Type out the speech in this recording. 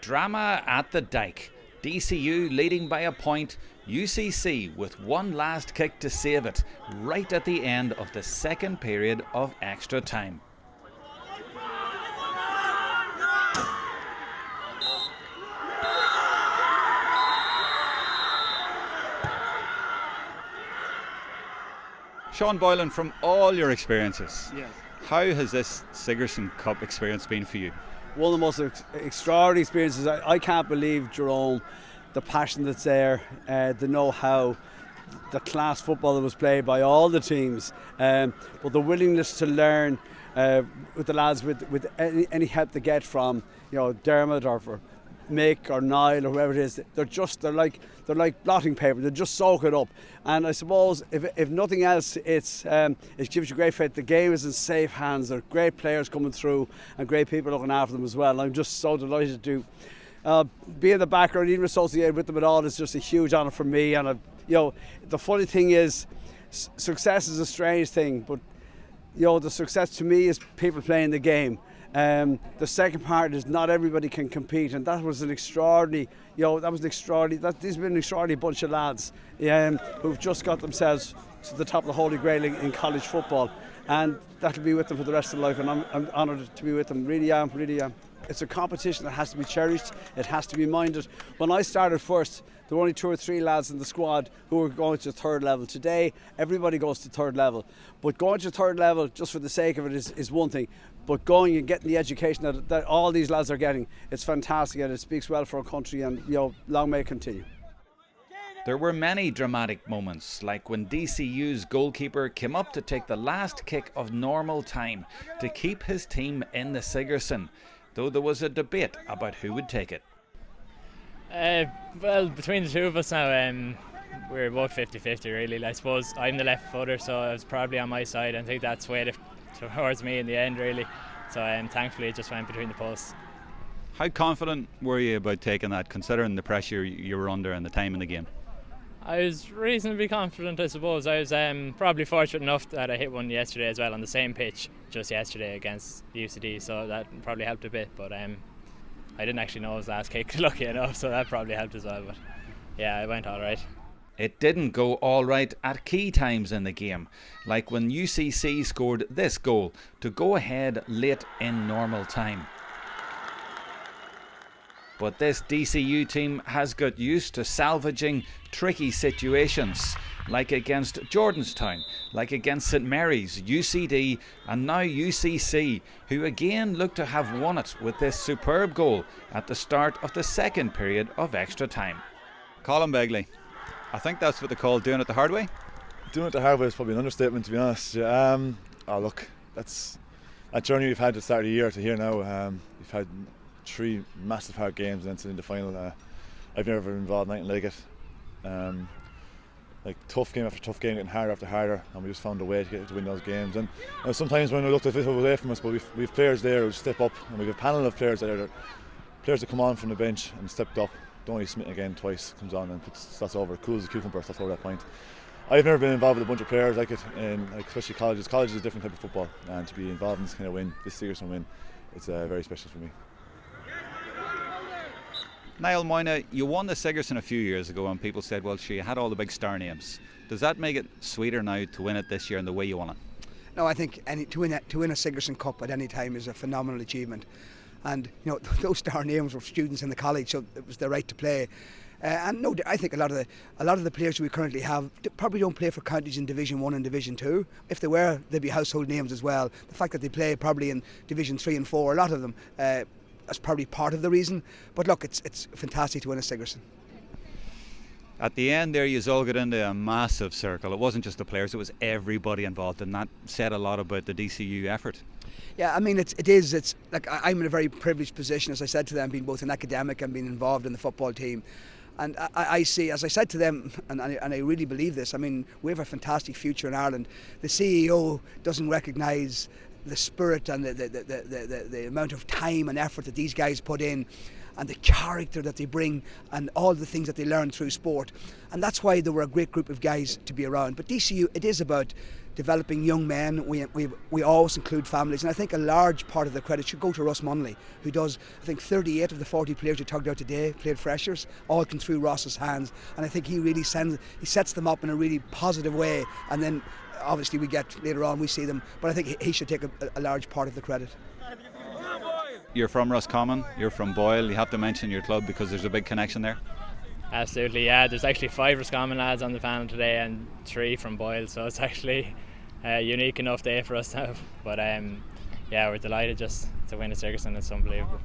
Drama at the Dyke. DCU leading by a point, UCC with one last kick to save it, right at the end of the second period of extra time. Sean Boylan, from all your experiences, yes, how has this Sigerson Cup experience been for you? one of the most extraordinary experiences. I can't believe, Jerome, the passion that's there, the know-how, the class football that was played by all the teams, but the willingness to learn with the lads, with any help they get from, Dermot or for Mick or Niall or whoever it is. They're like blotting paper. They just soak it up. And I suppose if nothing else, it gives you great faith. The game is in safe hands. There are great players coming through and great people looking after them as well. And I'm just so delighted to be in the background, even associated with them at all. Is just a huge honour for me. And the funny thing is, success is a strange thing, but the success to me is people playing the game. The second part is not everybody can compete, and that was an extraordinary. These have been an extraordinary bunch of lads who've just got themselves to the top of the holy grail in college football, and that'll be with them for the rest of their life. And I'm honoured to be with them. Really am. It's a competition that has to be cherished. It has to be minded. When I started first, there were only 2 or 3 lads in the squad who were going to third level. Today, everybody goes to third level. But going to third level just for the sake of it is one thing. But going and getting the education that all these lads are getting, it's fantastic, and it speaks well for our country, and long may it continue. There were many dramatic moments, like when DCU's goalkeeper came up to take the last kick of normal time to keep his team in the Sigerson, though there was a debate about who would take it. Well, between the two of us now, we're both 50-50 really. I suppose I'm the left footer, so it was probably on my side. I think that swayed it towards me in the end really. So thankfully it just went between the posts. How confident were you about taking that, considering the pressure you were under and the time in the game? I was reasonably confident, I suppose. I was probably fortunate enough that I hit one yesterday as well on the same pitch just yesterday against UCD, so that probably helped a bit. But I didn't actually know it was last kick, lucky enough, so that probably helped as well. But yeah, it went all right. It didn't go all right at key times in the game, like when UCC scored this goal to go ahead late in normal time. But this DCU team has got used to salvaging tricky situations, like against Jordanstown, like against St Mary's, UCD and now UCC, who again look to have won it with this superb goal at the start of the second period of extra time. Colm Begley, I think that's what they call doing it the hard way. Doing it the hard way is probably an understatement, to be honest. Look, that's a journey we've had at the start of the year to here now. We've had 3 massive hard games and then in the final. I've never been involved in anything like it. Tough game after tough game, getting harder after harder, and we just found a way to win those games. And sometimes when we looked as if it was away from us, but we've players there who step up, and we've a panel of players that come on from the bench and stepped up. Donny Smith again twice comes on and that's over. Cool as a cucumber, that's over that point. I've never been involved with a bunch of players like it, and especially colleges. College is a different type of football, and to be involved in this kind of win, this Sigerson win, it's very special for me. Niall Moyna, you won the Sigerson a few years ago and people said, well, you had all the big star names. Does that make it sweeter now to win it this year in the way you won it? No, I think to win a Sigerson Cup at any time is a phenomenal achievement. And those star names were students in the college, so it was their right to play. And no, I think a lot of the players we currently have probably don't play for counties in Division 1 and Division 2. If they were, they'd be household names as well. The fact that they play probably in Division 3 and 4, a lot of them, that's probably part of the reason. But look, it's fantastic to win a Sigerson. At the end there, you all got into a massive circle. It wasn't just the players, it was everybody involved, and that said a lot about the DCU effort. Yeah, I mean, it's like I'm in a very privileged position, as I said to them, being both an academic and being involved in the football team. And I see, as I said to them, and I really believe this, I mean, we have a fantastic future in Ireland. The CEO doesn't recognise the spirit and the amount of time and effort that these guys put in, and the character that they bring, and all the things that they learn through sport. And that's why they were a great group of guys to be around. But DCU, it is about developing young men. We always include families, and I think a large part of the credit should go to Russ Munley, who does, I think 38 of the 40 players who tugged out today played freshers, all came through Ross's hands, and I think he really sets them up in a really positive way, and then obviously later on we see them, but I think he should take a large part of the credit. You're from Roscommon, you're from Boyle, you have to mention your club because there's a big connection there. Absolutely, yeah. There's actually 5 Roscommon lads on the panel today and 3 from Boyle, so it's actually a unique enough day for us now. But yeah, we're delighted just to win a Sigerson. It's unbelievable.